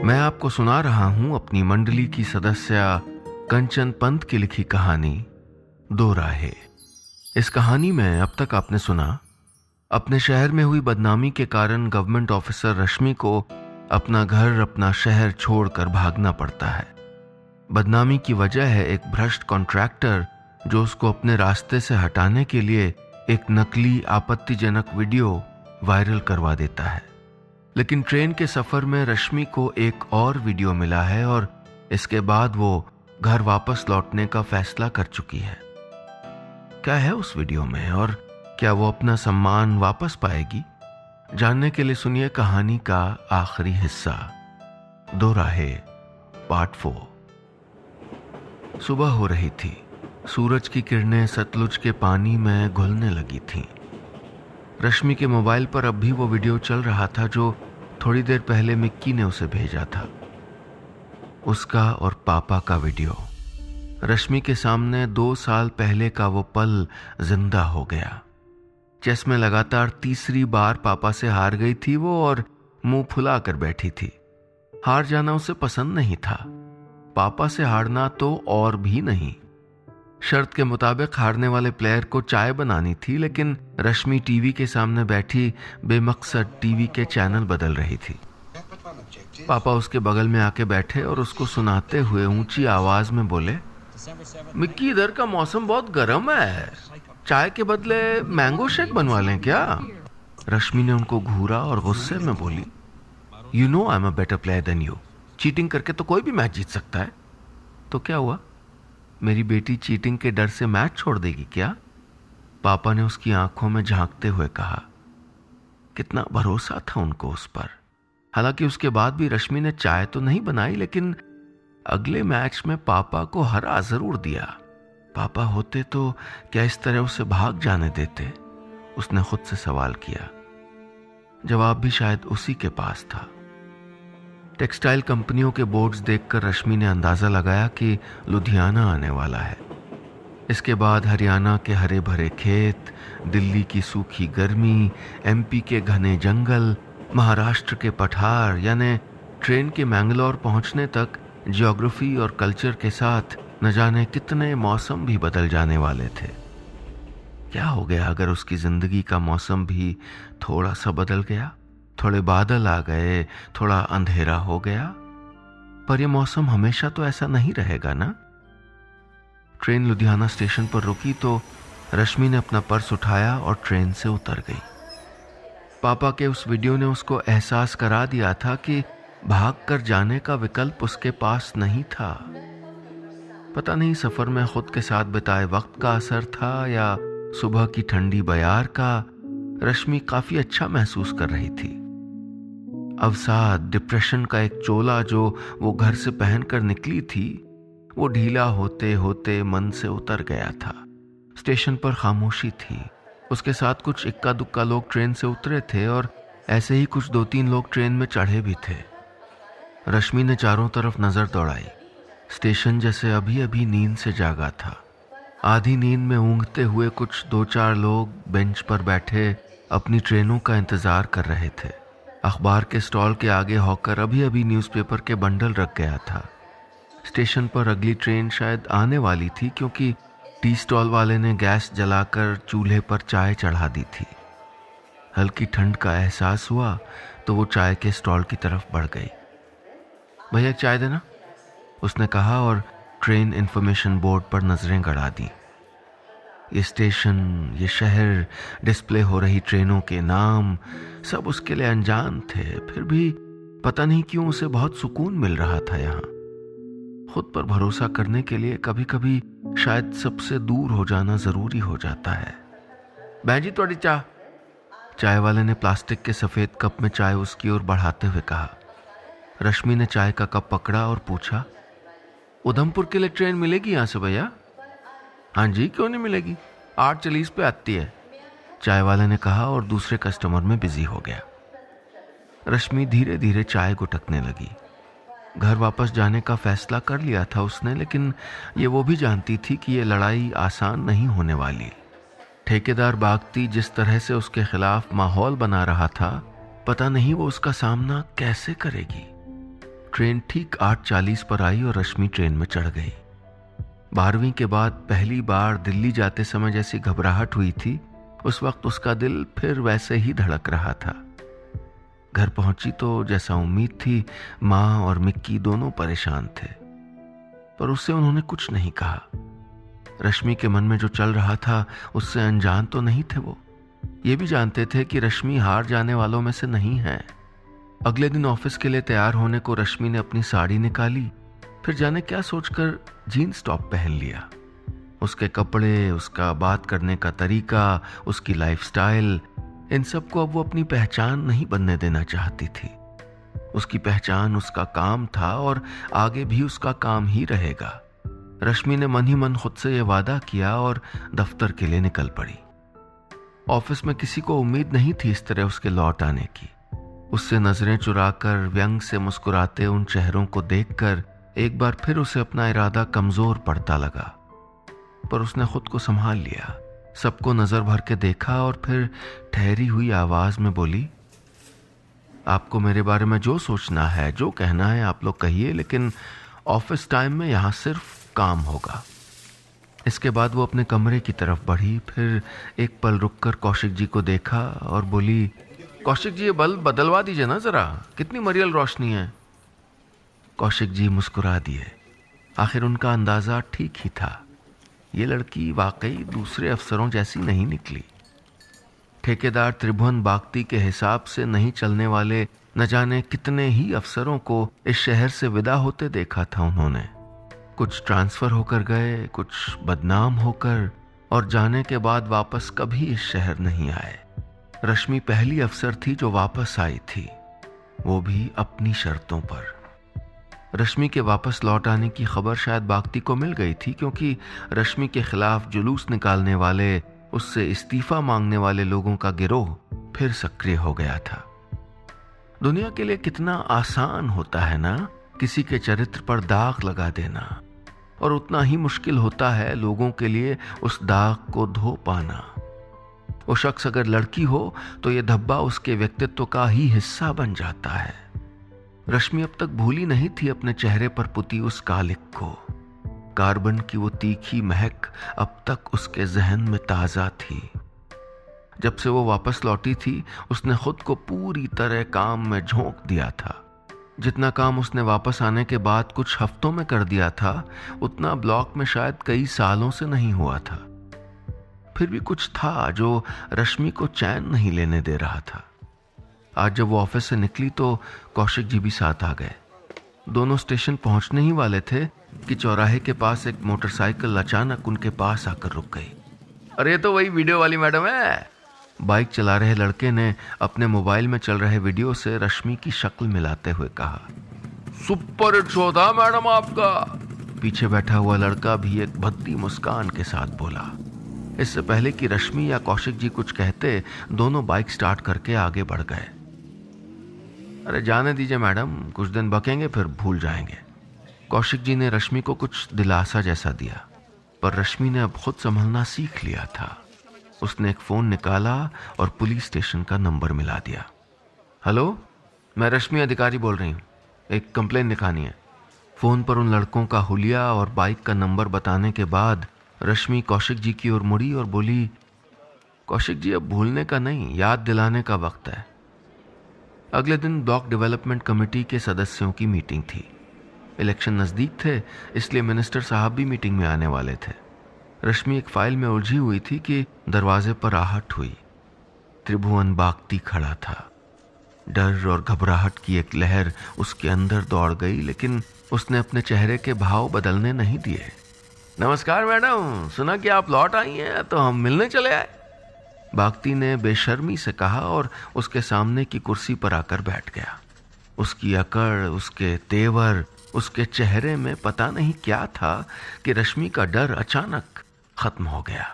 मैं आपको सुना रहा हूं अपनी मंडली की सदस्य कंचन पंत की लिखी कहानी दो राहें। इस कहानी में अब तक आपने सुना अपने शहर में हुई बदनामी के कारण गवर्नमेंट ऑफिसर रश्मि को अपना घर अपना शहर छोड़कर भागना पड़ता है। बदनामी की वजह है एक भ्रष्ट कॉन्ट्रैक्टर जो उसको अपने रास्ते से हटाने के लिए एक नकली आपत्तिजनक वीडियो वायरल करवा देता है। लेकिन ट्रेन के सफर में रश्मि को एक और वीडियो मिला है और इसके बाद वो घर वापस लौटने का फैसला कर चुकी है। क्या है उस वीडियो में और क्या वो अपना सम्मान वापस पाएगी? जानने के लिए सुनिए कहानी का आखिरी हिस्सा, दो राहें पार्ट 4। सुबह हो रही थी। सूरज की किरणें सतलुज के पानी में घुलने लगी थीं। रश्मि के मोबाइल पर अब भी वो वीडियो चल रहा था जो थोड़ी देर पहले मिक्की ने उसे भेजा था। उसका और पापा का वीडियो। रश्मि के सामने 2 साल पहले का वो पल जिंदा हो गया। चेस में लगातार तीसरी बार पापा से हार गई थी वो और मुंह फुला कर बैठी थी। हार जाना उसे पसंद नहीं था, पापा से हारना तो और भी नहीं। शर्त के मुताबिक हारने वाले प्लेयर को चाय बनानी थी, लेकिन रश्मि टीवी के सामने बैठी बेमकसद टीवी के चैनल बदल रही थी। पापा उसके बगल में आके बैठे और उसको सुनाते हुए ऊंची आवाज में बोले, मिक्की इधर का मौसम बहुत गर्म है, चाय के बदले मैंगो शेक बनवा लें क्या? रश्मि ने उनको घूरा और गुस्से में बोली, you know I am a better player than you. Cheating करके तो कोई भी मैच जीत सकता है। तो क्या हुआ, मेरी बेटी चीटिंग के डर से मैच छोड़ देगी क्या? पापा ने उसकी आंखों में झांकते हुए कहा। कितना भरोसा था उनको उस पर। हालांकि उसके बाद भी रश्मि ने चाय तो नहीं बनाई, लेकिन अगले मैच में पापा को हरा जरूर दिया। पापा होते तो क्या इस तरह उसे भाग जाने देते? उसने खुद से सवाल किया। जवाब भी शायद उसी के पास था। टेक्सटाइल कंपनियों के बोर्ड्स देखकर रश्मि ने अंदाजा लगाया कि लुधियाना आने वाला है। इसके बाद हरियाणा के हरे भरे खेत, दिल्ली की सूखी गर्मी, एमपी के घने जंगल, महाराष्ट्र के पठार, यानी ट्रेन के मैंगलोर पहुंचने तक ज्योग्राफी और कल्चर के साथ न जाने कितने मौसम भी बदल जाने वाले थे। क्या हो गया अगर उसकी जिंदगी का मौसम भी थोड़ा सा बदल गया? थोड़े बादल आ गए, थोड़ा अंधेरा हो गया। पर यह मौसम हमेशा तो ऐसा नहीं रहेगा ना। ट्रेन लुधियाना स्टेशन पर रुकी तो रश्मि ने अपना पर्स उठाया और ट्रेन से उतर गई। पापा के उस वीडियो ने उसको एहसास करा दिया था कि भागकर जाने का विकल्प उसके पास नहीं था। पता नहीं सफर में खुद के साथ बिताए वक्त का असर था या सुबह की ठंडी बयार का। रश्मि काफी अच्छा महसूस कर रही थी। अवसाद, डिप्रेशन का एक चोला जो वो घर से पहनकर निकली थी, वो ढीला होते होते मन से उतर गया था। स्टेशन पर खामोशी थी। उसके साथ कुछ इक्का दुक्का लोग ट्रेन से उतरे थे और ऐसे ही कुछ 2-3 लोग ट्रेन में चढ़े भी थे। रश्मि ने चारों तरफ नजर दौड़ाई। स्टेशन जैसे अभी अभी नींद से जागा था। आधी नींद में ऊँघते हुए कुछ 2-4 लोग बेंच पर बैठे अपनी ट्रेनों का इंतजार कर रहे थे। अखबार के स्टॉल के आगे हॉकर अभी अभी न्यूज़पेपर के बंडल रख गया था। स्टेशन पर अगली ट्रेन शायद आने वाली थी, क्योंकि टी स्टॉल वाले ने गैस जलाकर चूल्हे पर चाय चढ़ा दी थी। हल्की ठंड का एहसास हुआ तो वो चाय के स्टॉल की तरफ बढ़ गई। भैया चाय देना, उसने कहा और ट्रेन इंफॉर्मेशन बोर्ड पर नजरें गड़ा दी। ये स्टेशन, ये शहर, डिस्प्ले हो रही ट्रेनों के नाम सब उसके लिए अनजान थे। फिर भी पता नहीं क्यों उसे बहुत सुकून मिल रहा था यहाँ। खुद पर भरोसा करने के लिए कभी कभी शायद सबसे दूर हो जाना जरूरी हो जाता है। बहन जी थोड़ी चाय। चाय वाले ने प्लास्टिक के सफेद कप में चाय उसकी ओर बढ़ाते हुए कहा। रश्मि ने चाय का कप पकड़ा और पूछा, उधमपुर के लिए ट्रेन मिलेगी यहाँ से भैया? हाँ जी, क्यों नहीं मिलेगी, 8:40 पे आती है, चाय वाले ने कहा और दूसरे कस्टमर में बिजी हो गया। रश्मि धीरे धीरे चाय गुटकने लगी। घर वापस जाने का फैसला कर लिया था उसने, लेकिन ये वो भी जानती थी कि ये लड़ाई आसान नहीं होने वाली। ठेकेदार बागती जिस तरह से उसके खिलाफ माहौल बना रहा था, पता नहीं वो उसका सामना कैसे करेगी। ट्रेन ठीक 8:40 पर आई और रश्मि ट्रेन में चढ़ गई। 12वीं के बाद पहली बार दिल्ली जाते समय जैसी घबराहट हुई थी, उस वक्त उसका दिल फिर वैसे ही धड़क रहा था। घर पहुंची तो जैसा उम्मीद थी, माँ और मिक्की दोनों परेशान थे, पर उससे उन्होंने कुछ नहीं कहा। रश्मि के मन में जो चल रहा था उससे अनजान तो नहीं थे वो। ये भी जानते थे कि रश्मि हार जाने वालों में से नहीं है। अगले दिन ऑफिस के लिए तैयार होने को रश्मि ने अपनी साड़ी निकाली, फिर जाने क्या सोचकर जीन्स टॉप पहन लिया। उसके कपड़े, उसका बात करने का तरीका, उसकी लाइफस्टाइल, इन सब को अब वो अपनी पहचान नहीं बनने देना चाहती थी। उसकी पहचान उसका काम था और आगे भी उसका काम ही रहेगा। रश्मि ने मन ही मन खुद से यह वादा किया और दफ्तर के लिए निकल पड़ी। ऑफिस में किसी को उम्मीद नहीं थी इस तरह उसके लौट आने की। उससे नजरें चुराकर व्यंग से मुस्कुराते उन चेहरों को देखकर एक बार फिर उसे अपना इरादा कमजोर पड़ता लगा, पर उसने खुद को संभाल लिया। सबको नजर भर के देखा और फिर ठहरी हुई आवाज में बोली, आपको मेरे बारे में जो सोचना है, जो कहना है आप लोग कहिए, लेकिन ऑफिस टाइम में यहां सिर्फ काम होगा। इसके बाद वो अपने कमरे की तरफ बढ़ी, फिर एक पल रुककर कौशिक जी को देखा और बोली, कौशिक जी ये बल्ब बदलवा दीजिए ना जरा, कितनी मरियल रोशनी है। कौशिक जी मुस्कुरा दिए। आखिर उनका अंदाजा ठीक ही था, ये लड़की वाकई दूसरे अफसरों जैसी नहीं निकली। ठेकेदार त्रिभुवन बागती के हिसाब से नहीं चलने वाले न जाने कितने ही अफसरों को इस शहर से विदा होते देखा था उन्होंने। कुछ ट्रांसफर होकर गए, कुछ बदनाम होकर, और जाने के बाद वापस कभी इस शहर नहीं आए। रश्मि पहली अफसर थी जो वापस आई थी, वो भी अपनी शर्तों पर। रश्मि के वापस लौट आने की खबर शायद बागती को मिल गई थी, क्योंकि रश्मि के खिलाफ जुलूस निकालने वाले, उससे इस्तीफा मांगने वाले लोगों का गिरोह फिर सक्रिय हो गया था। दुनिया के लिए कितना आसान होता है ना किसी के चरित्र पर दाग लगा देना, और उतना ही मुश्किल होता है लोगों के लिए उस दाग को धो पाना। वो शख्स अगर लड़की हो तो ये धब्बा उसके व्यक्तित्व का ही हिस्सा बन जाता है। रश्मि अब तक भूली नहीं थी अपने चेहरे पर पुती उस कालिक को। कार्बन की वो तीखी महक अब तक उसके जहन में ताजा थी। जब से वो वापस लौटी थी, उसने खुद को पूरी तरह काम में झोंक दिया था। जितना काम उसने वापस आने के बाद कुछ हफ्तों में कर दिया था, उतना ब्लॉक में शायद कई सालों से नहीं हुआ था। फिर भी कुछ था जो रश्मि को चैन नहीं लेने दे रहा था। आज जब वो ऑफिस से निकली तो कौशिक जी भी साथ आ गए। दोनों स्टेशन पहुंचने ही वाले थे कि चौराहे के पास एक मोटरसाइकिल अचानक उनके पास आकर रुक गई। अरे ये तो वही वीडियो वाली मैडम है। बाइक चला रहे लड़के ने अपने मोबाइल में चल रहे वीडियो से रश्मि की शक्ल मिलाते हुए कहा, सुपर हिट शो था मैडम आपका। पीछे बैठा हुआ लड़का भी एक भद्दी मुस्कान के साथ बोला। इससे पहले कि रश्मि या कौशिक जी कुछ कहते, दोनों बाइक स्टार्ट करके आगे बढ़ गए। अरे जाने दीजिए मैडम, कुछ दिन बकेंगे फिर भूल जाएंगे। कौशिक जी ने रश्मि को कुछ दिलासा जैसा दिया, पर रश्मि ने अब खुद संभलना सीख लिया था। उसने एक फोन निकाला और पुलिस स्टेशन का नंबर मिला दिया। हेलो, मैं रश्मि अधिकारी बोल रही हूँ, एक कंप्लेन लिखानी है। फोन पर उन लड़कों का हुलिया और बाइक का नंबर बताने के बाद रश्मि कौशिक जी की ओर मुड़ी और बोली, कौशिक जी अब भूलने का नहीं, याद दिलाने का वक्त है। अगले दिन ब्लॉक डेवलपमेंट कमेटी के सदस्यों की मीटिंग थी। इलेक्शन नजदीक थे, इसलिए मिनिस्टर साहब भी मीटिंग में आने वाले थे। रश्मि एक फाइल में उलझी हुई थी कि दरवाजे पर आहट हुई। त्रिभुवन बागती खड़ा था। डर और घबराहट की एक लहर उसके अंदर दौड़ गई, लेकिन उसने अपने चेहरे के भाव बदलने नहीं दिए। नमस्कार मैडम, सुना कि आप लौट आई हैं, तो हम मिलने चले आए। बागती ने बेशर्मी से कहा और उसके सामने की कुर्सी पर आकर बैठ गया। उसकी अकड़, उसके तेवर, उसके चेहरे में पता नहीं क्या था कि रश्मि का डर अचानक खत्म हो गया।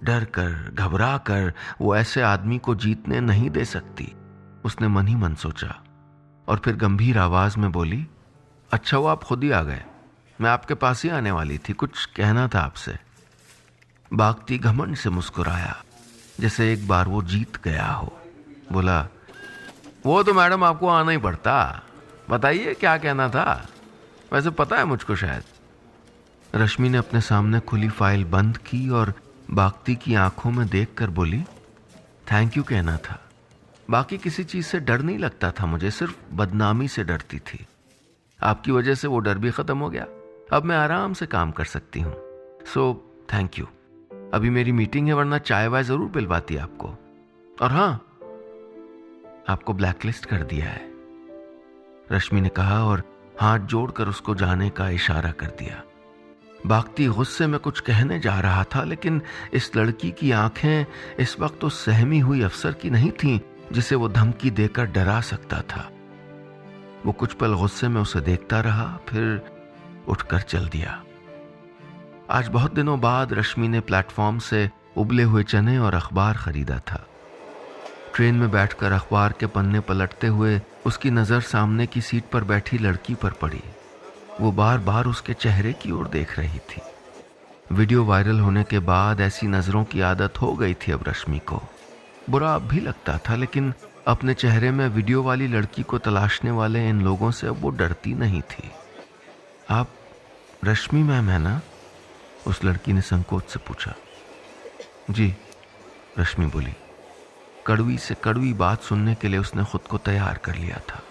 डर कर, घबरा कर वो ऐसे आदमी को जीतने नहीं दे सकती, उसने मन ही मन सोचा, और फिर गंभीर आवाज में बोली, अच्छा वो आप खुद ही आ गए, मैं आपके पास ही आने वाली थी, कुछ कहना था आपसे। बागती घमंड से मुस्कुराया, जैसे एक बार वो जीत गया हो। बोला, वो तो मैडम आपको आना ही पड़ता, बताइए क्या कहना था। वैसे पता है मुझको शायद। रश्मि ने अपने सामने खुली फाइल बंद की और बागती की आंखों में देखकर बोली, थैंक यू कहना था। बाकी किसी चीज से डर नहीं लगता था मुझे, सिर्फ बदनामी से डरती थी। आपकी वजह से वो डर भी खत्म हो गया। अब मैं आराम से काम कर सकती हूँ। So thank you. अभी मेरी मीटिंग है, वरना चाय वाय जरूर पिलवाती आपको। और हाँ, आपको ब्लैकलिस्ट कर दिया है, रश्मि ने कहा और हाथ जोड़कर उसको जाने का इशारा कर दिया। बागती गुस्से में कुछ कहने जा रहा था, लेकिन इस लड़की की आंखें इस वक्त उस सहमी हुई अफसर की नहीं थीं जिसे वो धमकी देकर डरा सकता था। वो कुछ पल गुस्से में उसे देखता रहा, फिर उठकर चल दिया। आज बहुत दिनों बाद रश्मि ने प्लेटफॉर्म से उबले हुए चने और अखबार खरीदा था। ट्रेन में बैठकर अखबार के पन्ने पलटते हुए उसकी नजर सामने की सीट पर बैठी लड़की पर पड़ी। वो बार बार उसके चेहरे की ओर देख रही थी। वीडियो वायरल होने के बाद ऐसी नजरों की आदत हो गई थी अब रश्मि को। बुरा अब भी लगता था, लेकिन अपने चेहरे में वीडियो वाली लड़की को तलाशने वाले इन लोगों से अब वो डरती नहीं थी। आप रश्मि मैम है ना? उस लड़की ने संकोच से पूछा। जी, रश्मि बोली। कड़वी से कड़वी बात सुनने के लिए उसने खुद को तैयार कर लिया था।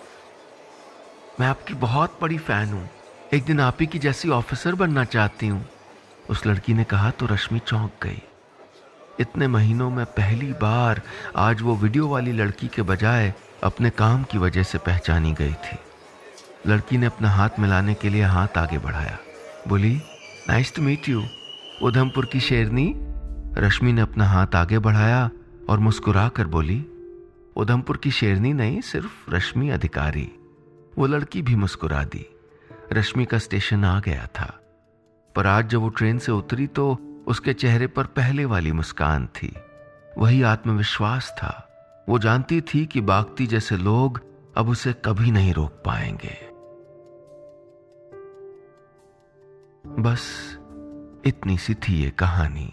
मैं आपकी बहुत बड़ी फैन हूं, एक दिन आप ही की जैसी ऑफिसर बनना चाहती हूं, उस लड़की ने कहा तो रश्मि चौंक गई। इतने महीनों में पहली बार आज वो वीडियो वाली लड़की के बजाय अपने काम की वजह से पहचानी गई थी। लड़की ने अपना हाथ मिलाने के लिए हाथ आगे बढ़ाया, बोली, nice to meet you, Udhampur की शेरनी। रश्मि ने अपना हाथ आगे बढ़ाया और मुस्कुरा कर बोली, उधमपुर की शेरनी नहीं, सिर्फ रश्मि अधिकारी। वो लड़की भी मुस्कुरा दी। रश्मि का स्टेशन आ गया था, पर आज जब वो ट्रेन से उतरी तो उसके चेहरे पर पहले वाली मुस्कान थी, वही आत्मविश्वास था। वो जानती थी कि बागती जैसे लोग अब उसे कभी नहीं रोक पाएंगे। बस इतनी सी थी ये कहानी।